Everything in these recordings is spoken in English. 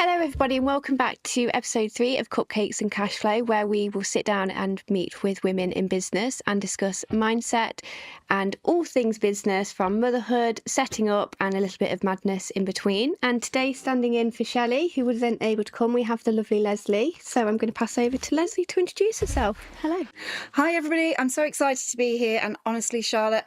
Everybody, and welcome back to episode 3 of Cupcakes and Cashflow, where we will sit down and meet with women in business and discuss mindset and all things business, from motherhood, setting up, and a little bit of madness in between. And today, standing in for Shelley, who wasn't able to come, we have the lovely Lesley. So I'm going to pass over to Lesley to introduce herself. Hello. Hi everybody, I'm so excited to be here, and honestly, Charlotte,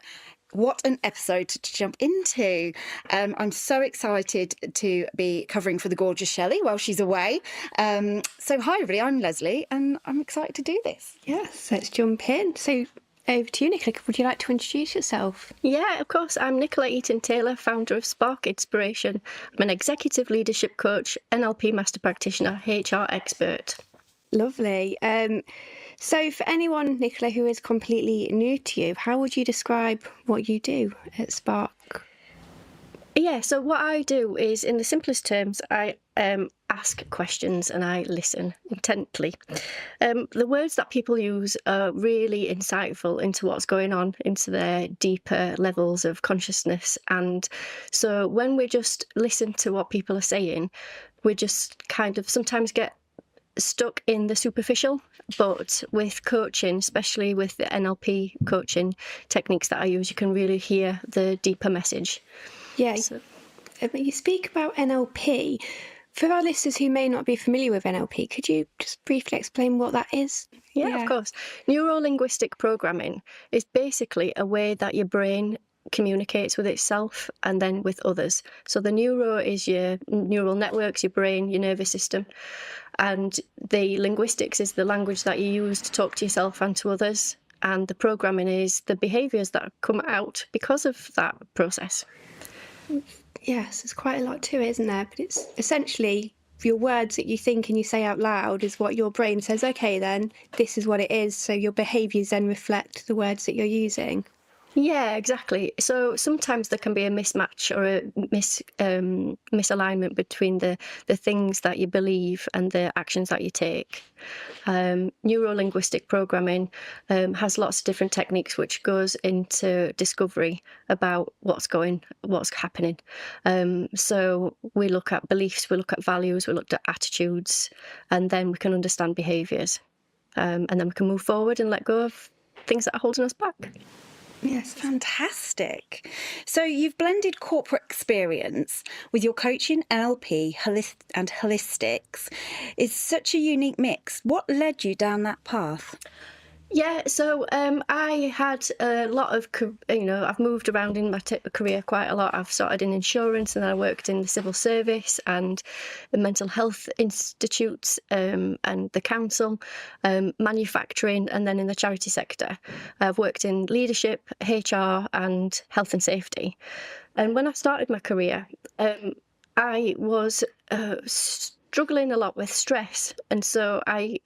what an episode to jump into. I'm so excited to be covering for the gorgeous Shelley while she's away. So hi everybody, I'm Lesley and I'm excited to do this. Yes, let's jump in. So over to you, Nicola. Would you like to introduce yourself? Yeah, of course. I'm Nicola Eaton-Taylor, founder of Spark Inspiration. I'm an executive leadership coach, NLP master practitioner, HR expert. Lovely. So for anyone, Nicola, who is completely new to you, how would you describe what you do at Spark? Yeah, so what I do is, in the simplest terms, I ask questions and I listen intently. The words that people use are really insightful into what's going on, into their deeper levels of consciousness. And so when we just listen to what people are saying, we just kind of sometimes get stuck in the superficial. But with coaching, especially with the NLP coaching techniques that I use, you can really hear the deeper message. Yeah, so you speak about NLP. For our listeners who may not be familiar with NLP, could you just briefly explain what that is? Yeah, of course. Neuro-linguistic programming is basically a way that your brain communicates with itself and then with others. So the neuro is your neural networks, your brain, your nervous system. And the linguistics is the language that you use to talk to yourself and to others. And the programming is the behaviours that come out because of that process. Yes, there's quite a lot to it, isn't there? But it's essentially your words that you think and you say out loud is what your brain says, okay, then this is what it is. So your behaviours then reflect the words that you're using. Yeah, exactly. So sometimes there can be a mismatch or a misalignment between the things that you believe and the actions that you take. Neuro-linguistic programming has lots of different techniques which goes into discovery about what's happening. So we look at beliefs, we look at values, we look at attitudes, and then we can understand behaviours. And then we can move forward and let go of things that are holding us back. Yes, fantastic. So you've blended corporate experience with your coaching, NLP, and holistics. It's such a unique mix. What led you down that path? Yeah, so I had a lot of, I've moved around in my career quite a lot. I've started in insurance and then I worked in the civil service and the mental health institutes and the council, manufacturing, and then in the charity sector. I've worked in leadership, HR and health and safety. And when I started my career, I was struggling a lot with stress, and so I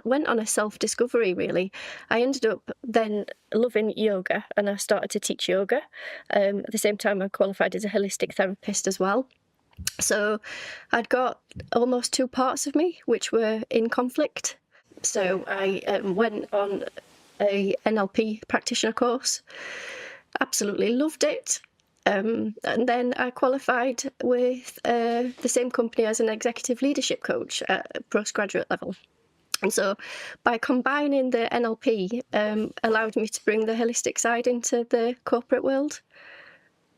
went on a self-discovery really. I ended up then loving yoga and I started to teach yoga. At the same time I qualified as a holistic therapist as well. So I'd got almost two parts of me which were in conflict. So I went on a NLP practitioner course, absolutely loved it. And then I qualified with the same company as an executive leadership coach at a postgraduate level. And so by combining the NLP allowed me to bring the holistic side into the corporate world.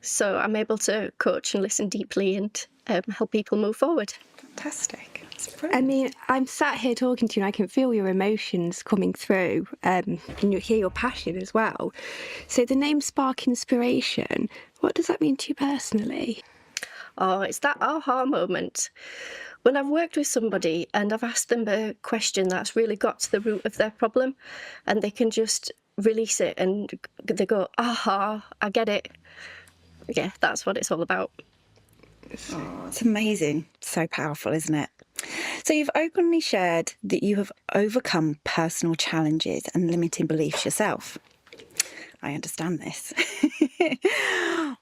So I'm able to coach and listen deeply and help people move forward. Fantastic. I mean, I'm sat here talking to you and I can feel your emotions coming through and you hear your passion as well. So the name Spark Inspiration, what does that mean to you personally? Oh, it's that aha moment. When I've worked with somebody and I've asked them a question that's really got to the root of their problem and they can just release it and they go, aha, I get it. Yeah, that's what it's all about. Oh, it's amazing. So powerful, isn't it? So you've openly shared that you have overcome personal challenges and limiting beliefs yourself. I understand this.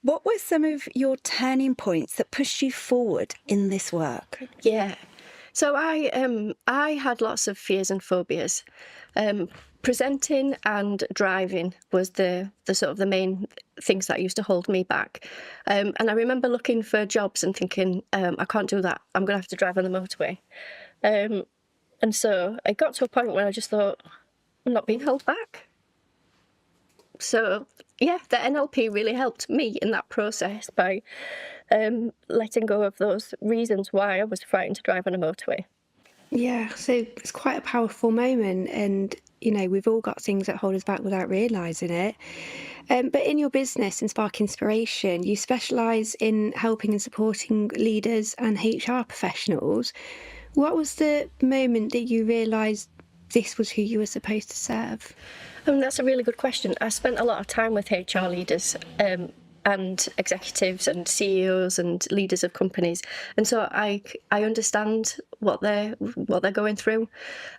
What were some of your turning points that pushed you forward in this work? Yeah. So I had lots of fears and phobias. Presenting and driving was the sort of the main things that used to hold me back. And I remember looking for jobs and thinking, I can't do that. I'm going to have to drive on the motorway. And so it got to a point where I just thought, I'm not being held back. So yeah, the NLP really helped me in that process by letting go of those reasons why I was frightened to drive on a motorway. Yeah, so it's quite a powerful moment, and we've all got things that hold us back without realising it. But in your business and Spark Inspiration, you specialise in helping and supporting leaders and HR professionals. What was the moment that you realised this was who you were supposed to serve? That's a really good question. I spent a lot of time with HR leaders and executives and CEOs and leaders of companies, and so I understand what they're going through.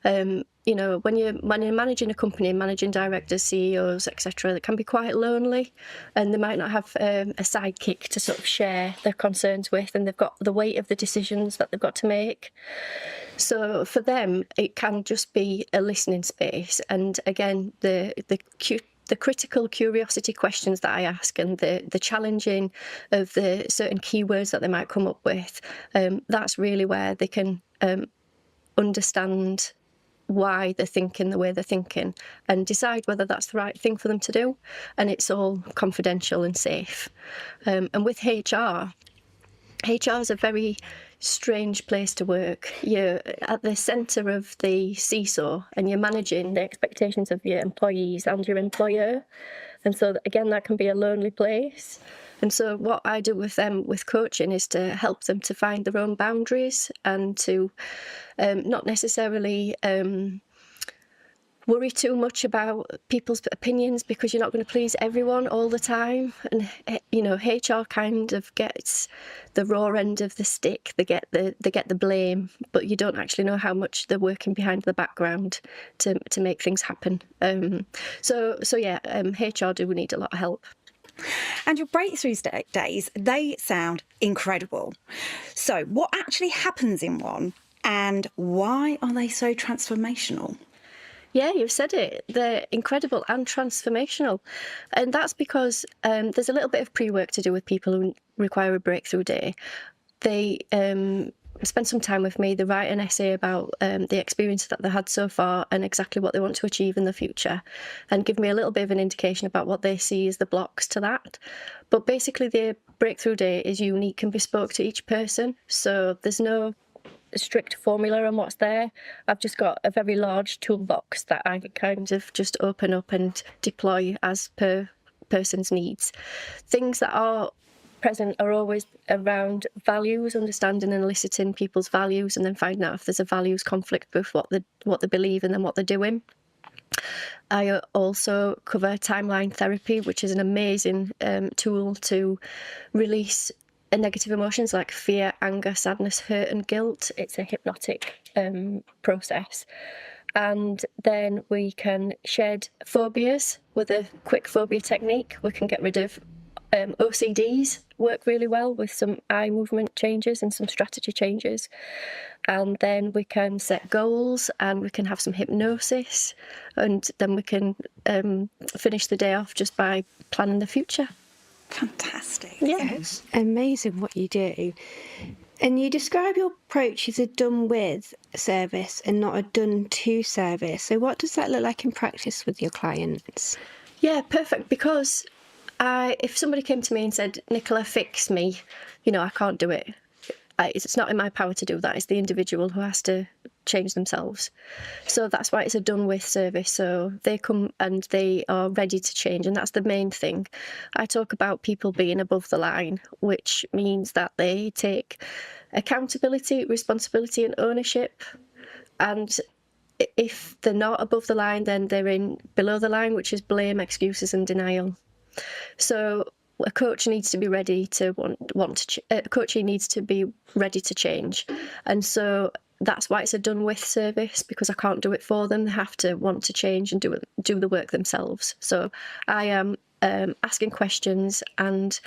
When you're managing a company, managing directors, CEOs, etc., it can be quite lonely, and they might not have a sidekick to sort of share their concerns with, and they've got the weight of the decisions that they've got to make. So for them, it can just be a listening space, and again, the critical curiosity questions that I ask and the challenging of the certain keywords that they might come up with, that's really where they can understand why they're thinking the way they're thinking and decide whether that's the right thing for them to do. And it's all confidential and safe. And with HR is a very strange place to work. You're at the centre of the seesaw and you're managing the expectations of your employees and your employer. And so, again, that can be a lonely place. And so what I do with them with coaching is to help them to find their own boundaries and to not necessarily worry too much about people's opinions, because you're not going to please everyone all the time. And HR kind of gets the raw end of the stick. They get the blame, but you don't actually know how much they're working behind the background to make things happen. So HR do need a lot of help. And your breakthrough days, they sound incredible. So what actually happens in one, and why are they so transformational? Yeah, you've said it. They're incredible and transformational. And that's because there's a little bit of pre-work to do with people who require a breakthrough day. They spend some time with me. They write an essay about the experience that they had so far and exactly what they want to achieve in the future, and give me a little bit of an indication about what they see as the blocks to that. But basically, the breakthrough day is unique and bespoke to each person. So there's no strict formula on what's there. I've just got a very large toolbox that I kind of just open up and deploy as per person's needs. Things that are present are always around values, understanding and eliciting people's values, and then finding out if there's a values conflict with what they believe and then what they're doing. I also cover timeline therapy, which is an amazing tool to release negative emotions like fear, anger, sadness, hurt and guilt. It's a hypnotic process. And then we can shed phobias with a quick phobia technique. We can get rid of OCDs, work really well with some eye movement changes and some strategy changes. And then we can set goals and we can have some hypnosis, and then we can finish the day off just by planning the future. Fantastic. Yeah. It's amazing what you do. And you describe your approach as a done with service and not a done to service. So what does that look like in practice with your clients? Yeah, perfect. Because if somebody came to me and said, Nicola, fix me, I can't do it. It's not in my power to do that. It's the individual who has to change themselves. So that's why it's a done with service. So they come and they are ready to change, and that's the main thing. I talk about people being above the line, which means that they take accountability, responsibility and ownership. And if they're not above the line, then they're in below the line, which is blame, excuses and denial. So a coach needs to be ready to a coachee needs to be ready to change, and so that's why it's a done with service, because I can't do it for them. They have to want to change and do the work themselves. So I am asking questions and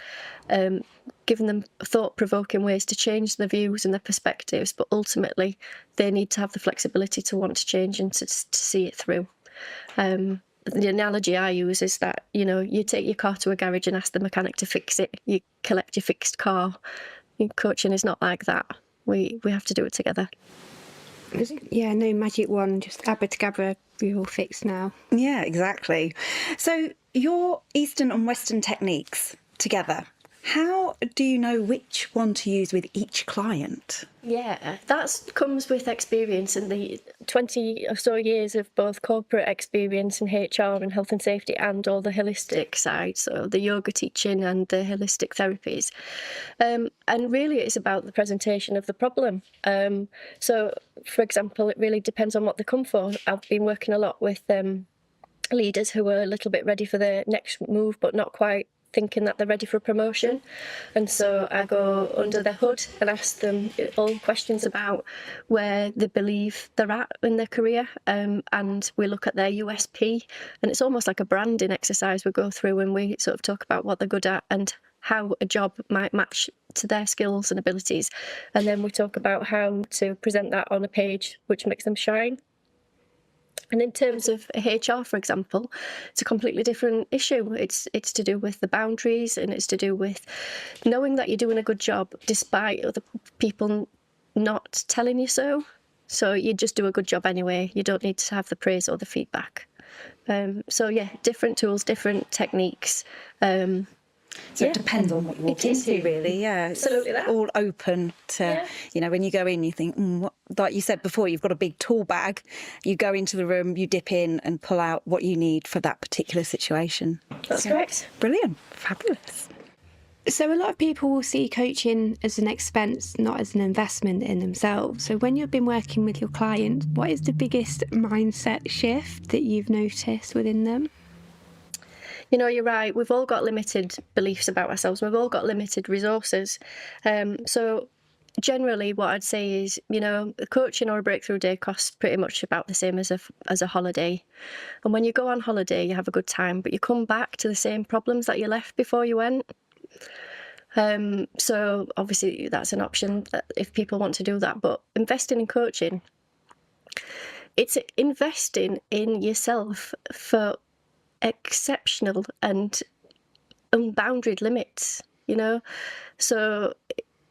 giving them thought-provoking ways to change their views and their perspectives, but ultimately they need to have the flexibility to want to change and to see it through. The analogy I use is that, you take your car to a garage and ask the mechanic to fix it. You collect your fixed car. Coaching is not like that. We have to do it together. Yeah, no magic wand, just abracadabra, we're all fixed now. Yeah, exactly. So your Eastern and Western techniques together, how do you know which one to use with each client? Yeah, that comes with experience and the 20 or so years of both corporate experience in HR and health and safety and all the holistic side, so the yoga teaching and the holistic therapies. And really it's about the presentation of the problem. So, for example, it really depends on what they come for. I've been working a lot with leaders who are a little bit ready for their next move but not quite thinking that they're ready for a promotion, and so I go under their hood and ask them all questions about where they believe they're at in their career, and we look at their USP, and it's almost like a branding exercise we go through, and we sort of talk about what they're good at and how a job might match to their skills and abilities, and then we talk about how to present that on a page which makes them shine. And in terms of HR, for example, it's a completely different issue. It's to do with the boundaries, and it's to do with knowing that you're doing a good job despite other people not telling you so. So you just do a good job anyway. You don't need to have the praise or the feedback. So yeah, different tools, different techniques. So it depends on what you walk into, really. Yeah, it's absolutely that. All open to, when you go in, you think, what? Like you said before, you've got a big tool bag. You go into the room, you dip in and pull out what you need for that particular situation. That's correct. Brilliant. Fabulous. So a lot of people will see coaching as an expense, not as an investment in themselves. So when you've been working with your client, what is the biggest mindset shift that you've noticed within them? You're right. We've all got limited beliefs about ourselves. We've all got limited resources. So generally what I'd say is, coaching or a breakthrough day costs pretty much about the same as a holiday. And when you go on holiday, you have a good time, but you come back to the same problems that you left before you went. So obviously that's an option that if people want to do that, but investing in coaching, it's investing in yourself for exceptional and unbounded limits, so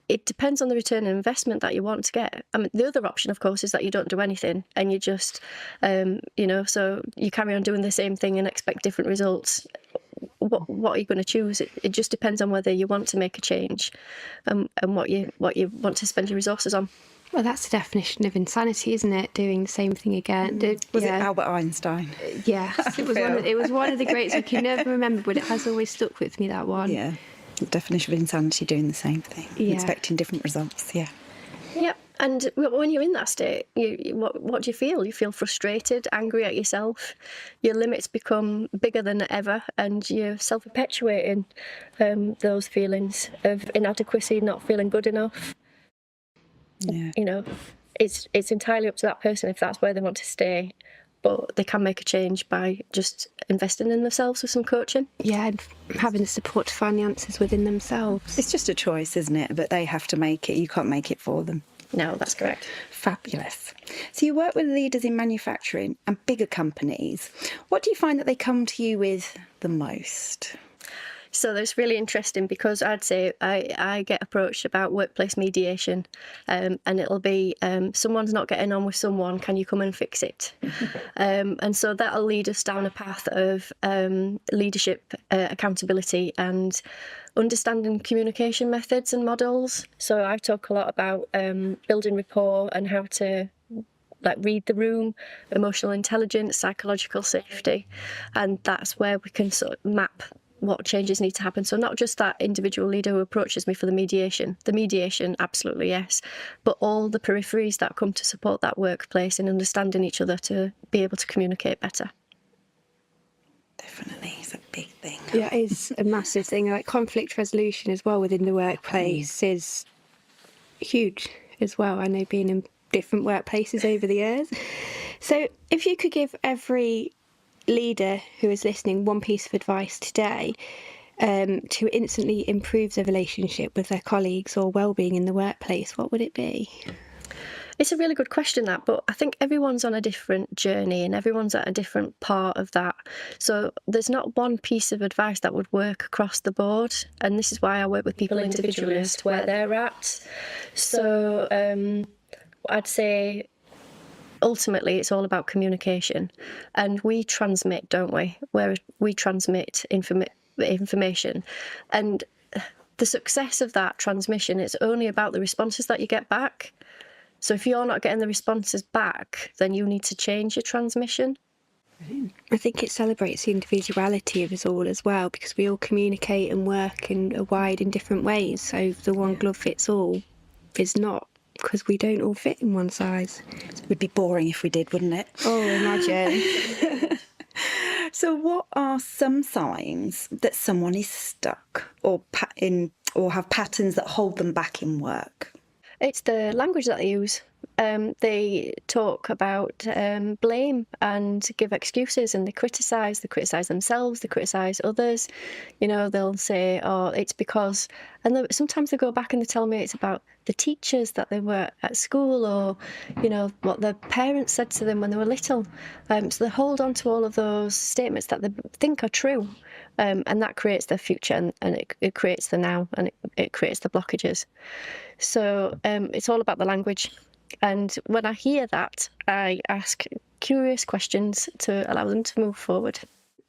it depends on the return on investment that you want to get. I mean, the other option, of course, is that you don't do anything and you just so you carry on doing the same thing and expect different results. What are you going to choose? It just depends on whether you want to make a change and what you want to spend your resources on. Well, that's the definition of insanity, isn't it? Doing the same thing again. Was it Albert Einstein? Yes, it was one of the greats. I can never remember, but it has always stuck with me, that one. Yeah, the definition of insanity, doing the same thing, expecting different results. Yeah. Yep. And when you're in that state, what do you feel? You feel frustrated, angry at yourself. Your limits become bigger than ever, and you're self-perpetuating those feelings of inadequacy, not feeling good enough. Yeah. It's entirely up to that person if that's where they want to stay, but they can make a change by just investing in themselves with some coaching. Yeah, and having the support to find the answers within themselves. It's just a choice, isn't it? But they have to make it. You can't make it for them. No, that's correct. Fabulous. So you work with leaders in manufacturing and bigger companies. What do you find that they come to you with the most? So that's really interesting, because I'd say I get approached about workplace mediation, and it'll be someone's not getting on with someone, can you come and fix it? And so that'll lead us down a path of leadership, accountability, and understanding communication methods and models. So I talk a lot about building rapport and how to read the room, emotional intelligence, psychological safety, and that's where we can sort of map what changes need to happen. So not just that individual leader who approaches me for the mediation, absolutely yes, but all the peripheries that come to support that workplace in understanding each other to be able to communicate better. Definitely, it's a big thing. Yeah, it is a massive thing. Like conflict resolution as well within the workplace is huge as well. I know being in different workplaces over the years. So if you could give every leader who is listening one piece of advice today to instantly improve their relationship with their colleagues or well-being in the workplace, what would it be? It's a really good question, that, but I think everyone's on a different journey and everyone's at a different part of that. So there's not one piece of advice that would work across the board. And this is why I work with people individually as to where they're at. So I'd say ultimately it's all about communication. And we transmit, don't we? Where we transmit information. And the success of that transmission is only about the responses that you get back. So if you're not getting the responses back, then you need to change your transmission. I think it celebrates the individuality of us all as well, because we all communicate and work and are wired in different ways. So the one glove fits all is not, because we don't all fit in one size. It would be boring if we did, wouldn't it? Oh, imagine. So what are some signs that someone is stuck or have patterns that hold them back in work? It's the language that they use. They talk about blame and give excuses, and they criticise themselves, they criticise others. You know, they'll say, oh, it's because... And sometimes they go back and they tell me it's about the teachers that they were at school, or, you know, what their parents said to them when they were little. So they hold on to all of those statements that they think are true. And that creates their future, and it creates the now, and it creates the blockages. So it's all about the language. And when I hear that, I ask curious questions to allow them to move forward.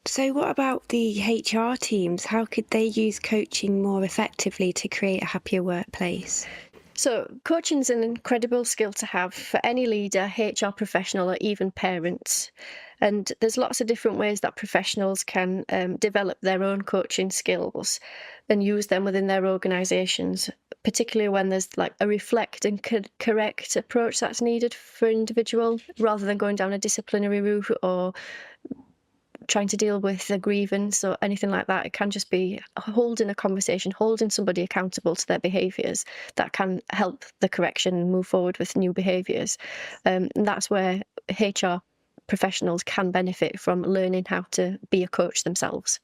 So what about the HR teams? How could they use coaching more effectively to create a happier workplace? So coaching is an incredible skill to have for any leader, HR professional, or even parents. And there's lots of different ways that professionals can develop their own coaching skills and use them within their organisations, particularly when there's like a reflect and correct approach that's needed for an individual, rather than going down a disciplinary route or trying to deal with a grievance or anything like that. It can just be holding a conversation, holding somebody accountable to their behaviours that can help the correction and move forward with new behaviours. And that's where HR professionals can benefit from learning how to be a coach themselves.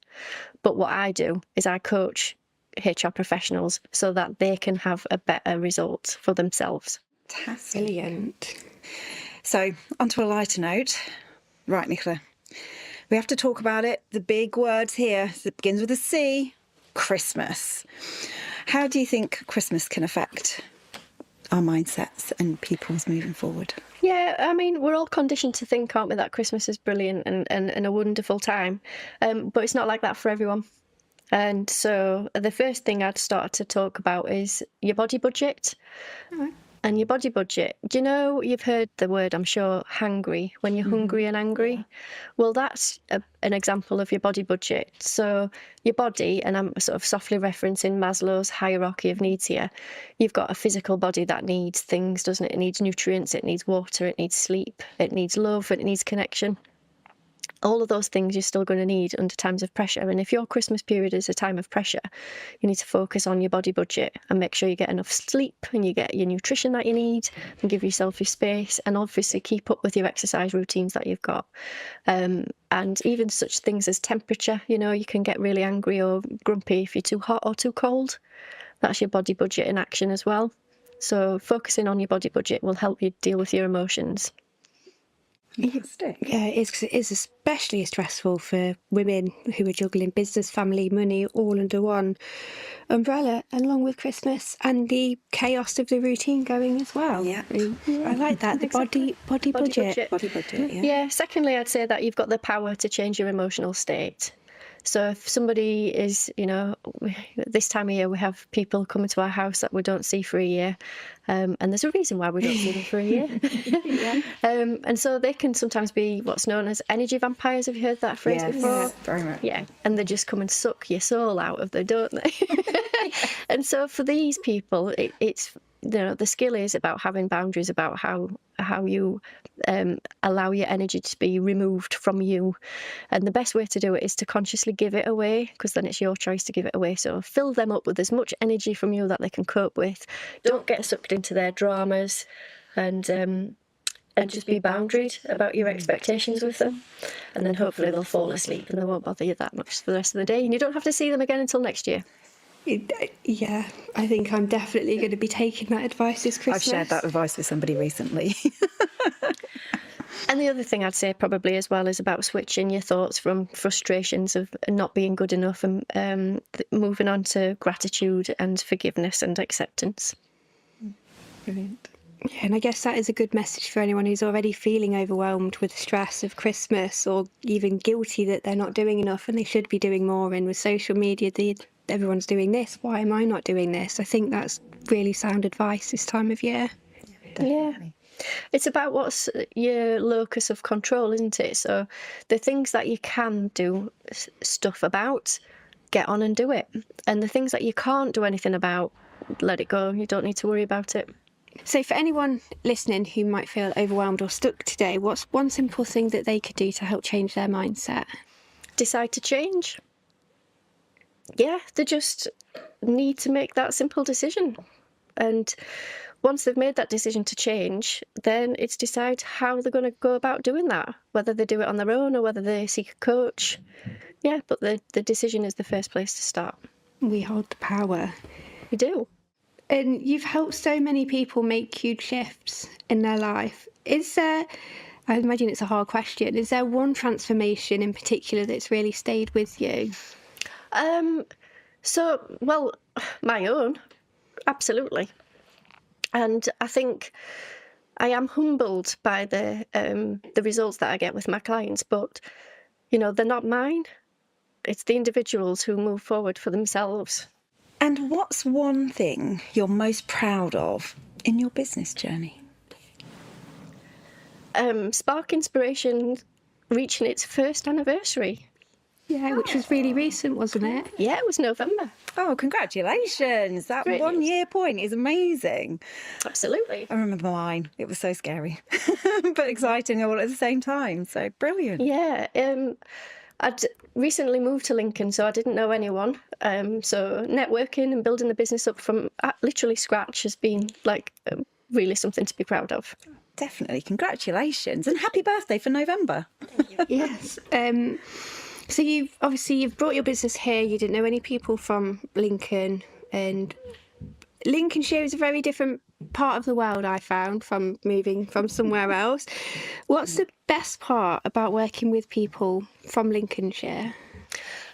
But what I do is I coach HR professionals so that they can have a better result for themselves. Fantastic. Brilliant. So, onto a lighter note. Right, Nicola. We have to talk about it. The big words here. It begins with a C. Christmas. How do you think Christmas can affect our mindsets and people's moving forward? Yeah, I mean, we're all conditioned to think, aren't we, that Christmas is brilliant and a wonderful time. But it's not like that for everyone. And so the first thing I'd start to talk about is your body budget. Right. And your body budget. Do you know, you've heard the word, I'm sure, hangry, when you're hungry and angry? Yeah. Well, that's an example of your body budget. So your body, and I'm sort of softly referencing Maslow's hierarchy of needs here, you've got a physical body that needs things, doesn't it? It needs nutrients, it needs water, it needs sleep, it needs love, it needs connection. All of those things you're still going to need under times of pressure. And if your Christmas period is a time of pressure, you need to focus on your body budget and make sure you get enough sleep and you get your nutrition that you need and give yourself your space, and obviously keep up with your exercise routines that you've got. And even such things as temperature, you know, you can get really angry or grumpy if you're too hot or too cold. That's your body budget in action as well. So focusing on your body budget will help you deal with your emotions. Fantastic. Yeah, it is especially stressful for women who are juggling business, family, money all under one umbrella, along with Christmas and the chaos of the routine going as well. Yeah. I like that, the Exactly. body budget. Body budget, yeah. Yeah, secondly, I'd say that you've got the power to change your emotional state. So if somebody is, you know, this time of year we have people coming to our house that we don't see for a year, and there's a reason why we don't see them for a year. Yeah. And so they can sometimes be what's known as energy vampires. Have you heard that phrase Yes, before? very much. Yeah, and they just come and suck your soul out of them, don't they? And so for these people, it's the skill is about having boundaries, about how you allow your energy to be removed from you. And the best way to do it is to consciously give it away, because then it's your choice to give it away. So fill them up with as much energy from you that they can cope with. Don't get sucked into their dramas, and just be boundaried about your expectations with them. And then hopefully they'll fall asleep and they won't bother you that much for the rest of the day. And you don't have to see them again until next year. Yeah, I think I'm definitely going to be taking that advice this Christmas. I've shared that advice with somebody recently. And the other thing I'd say probably as well is about switching your thoughts from frustrations of not being good enough and moving on to gratitude and forgiveness and acceptance. Brilliant. Yeah, and I guess that is a good message for anyone who's already feeling overwhelmed with the stress of Christmas, or even guilty that they're not doing enough and they should be doing more. And with social media, everyone's doing this. Why am I not doing this? I think that's really sound advice this time of year. Yeah. It's about what's your locus of control, isn't it? So the things that you can do stuff about, get on and do it. And the things that you can't do anything about, let it go. You don't need to worry about it. So for anyone listening who might feel overwhelmed or stuck today, what's one simple thing that they could do to help change their mindset? Decide to change. Yeah, they just need to make that simple decision. And once they've made that decision to change, then it's decide how they're going to go about doing that, whether they do it on their own or whether they seek a coach. Yeah, but the decision is the first place to start. We hold the power. We do. And you've helped so many people make huge shifts in their life. Is there, I imagine it's a hard question, is there one transformation in particular that's really stayed with you? Well, my own, absolutely. And I think I am humbled by the results that I get with my clients, but, they're not mine. It's the individuals who move forward for themselves. And what's one thing you're most proud of in your business journey? Spark Inspiration reaching its first anniversary. Yeah, which was really recent, wasn't it? Yeah, it was November. Oh, congratulations. That Brilliant. 1 year point is amazing. Absolutely. I remember mine. It was so scary, but exciting all at the same time. So brilliant. Yeah. I'd recently moved to Lincoln, so I didn't know anyone. So networking and building the business up from literally scratch has been really something to be proud of. Definitely. Congratulations. And happy birthday for November. Yes. So you've brought your business here. You didn't know any people from Lincoln, and Lincolnshire is a very different part of the world, I found, from moving from somewhere else. What's the best part about working with people from Lincolnshire?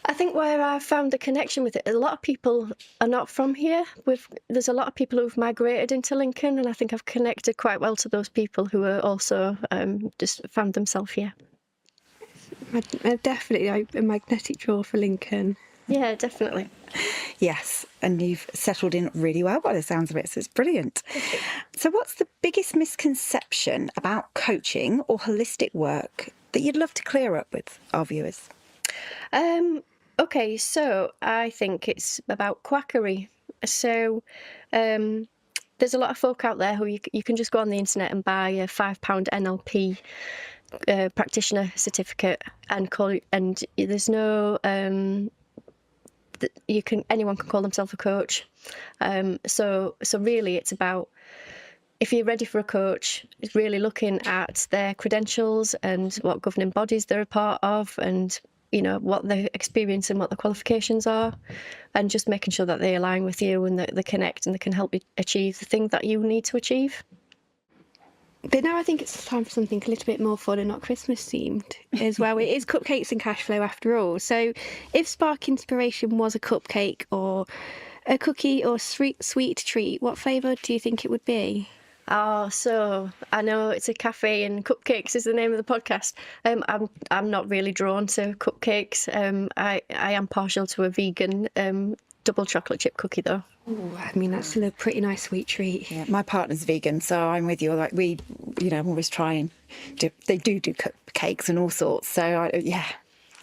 I think where I found the connection with it, a lot of people are not from here. There's a lot of people who've migrated into Lincoln, and I think I've connected quite well to those people who are also just found themselves here. Definitely a magnetic draw for Lincoln. Yeah, definitely. Yes, and you've settled in really well by the sounds of it, so it's brilliant. So what's the biggest misconception about coaching or holistic work that you'd love to clear up with our viewers? Okay, so I think it's about quackery. So there's a lot of folk out there who you can just go on the internet and buy a £5 NLP practitioner certificate and there's no anyone can call themselves a coach. So really it's about, if you're ready for a coach, it's really looking at their credentials and what governing bodies they're a part of, and what their experience and what the qualifications are, and just making sure that they align with you and that they connect and they can help you achieve the thing that you need to achieve. But now I think it's time for something a little bit more fun and not Christmas themed as well. It is Cupcakes and Cashflow after all. So if Spark Inspiration was a cupcake or a cookie or sweet treat, what flavour do you think it would be? Oh, so I know it's a cafe and cupcakes is the name of the podcast. I'm not really drawn to cupcakes. I am partial to a vegan double chocolate chip cookie though. Ooh, I mean, that's still a pretty nice sweet treat. Yeah, my partner's vegan, so I'm with you. I'm always trying. They do cakes and all sorts. So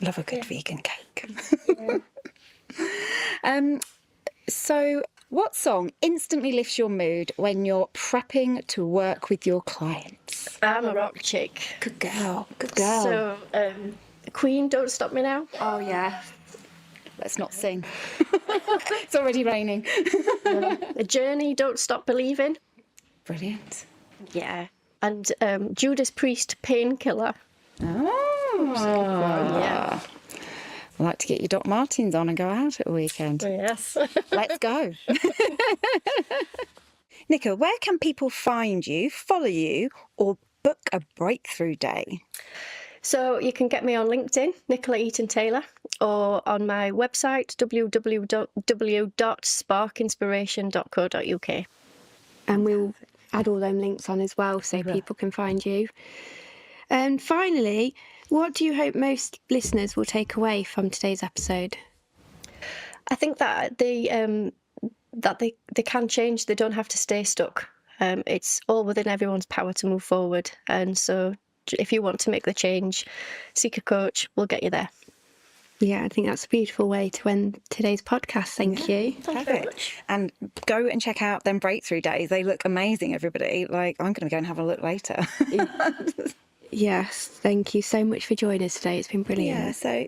love a good vegan cake. Yeah. So What song instantly lifts your mood when you're prepping to work with your clients? I'm a rock chick. Good girl. Good girl. So, Queen, Don't Stop Me Now. Oh, yeah. Let's not sing. It's already raining. The Journey, Don't Stop Believing. Brilliant. Yeah. And Judas Priest, Painkiller. Oh. Yeah. I'd like to get your Doc Martens on and go out at the weekend. Yes. Let's go. Nicola, where can people find you, follow you, or book a breakthrough day? So you can get me on LinkedIn, Nicola Eaton-Taylor, or on my website, www.sparkinspiration.co.uk. And we'll add all them links on as well so people can find you. And finally, what do you hope most listeners will take away from today's episode? I think that they can change. They don't have to stay stuck. It's all within everyone's power to move forward. And so if you want to make the change, seek a coach. We'll get you there. Yeah, I think that's a beautiful way to end today's podcast. Thank you. Perfect. And go and check out them breakthrough days. They look amazing, everybody. Like, I'm going to go and have a look later. Yes, thank you so much for joining us today. It's been brilliant. Yeah, so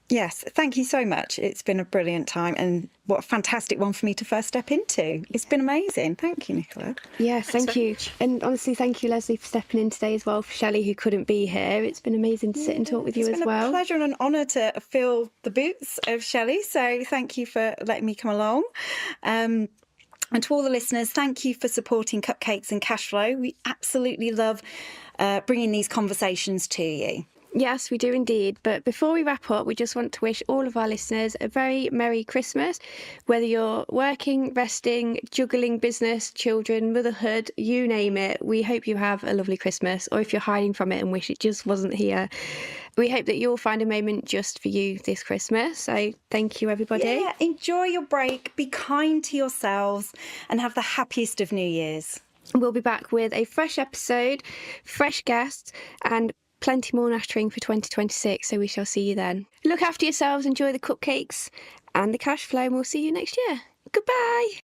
yes, thank you so much. It's been a brilliant time, and what a fantastic one for me to first step into. It's been amazing. Thank you, Nicola. Yes, thank you. And honestly, thank you, Lesley, for stepping in today as well, for Shelley, who couldn't be here. It's been amazing to sit and talk with you as well. It's been a pleasure and an honour to fill the boots of Shelley, so thank you for letting me come along. And to all the listeners, thank you for supporting Cupcakes and Cashflow. We absolutely love bringing these conversations to you. Yes, we do indeed. But before we wrap up, we just want to wish all of our listeners a very Merry Christmas. Whether you're working, resting, juggling business, children, motherhood, you name it, we hope you have a lovely Christmas. Or if you're hiding from it and wish it just wasn't here, we hope that you'll find a moment just for you this Christmas. So thank you, everybody. Yeah, enjoy your break, be kind to yourselves, and have the happiest of New Year's. We'll be back with a fresh episode, fresh guests, and plenty more nattering for 2026, so we shall see you then. Look after yourselves, enjoy the cupcakes and the cash flow, and we'll see you next year. Goodbye.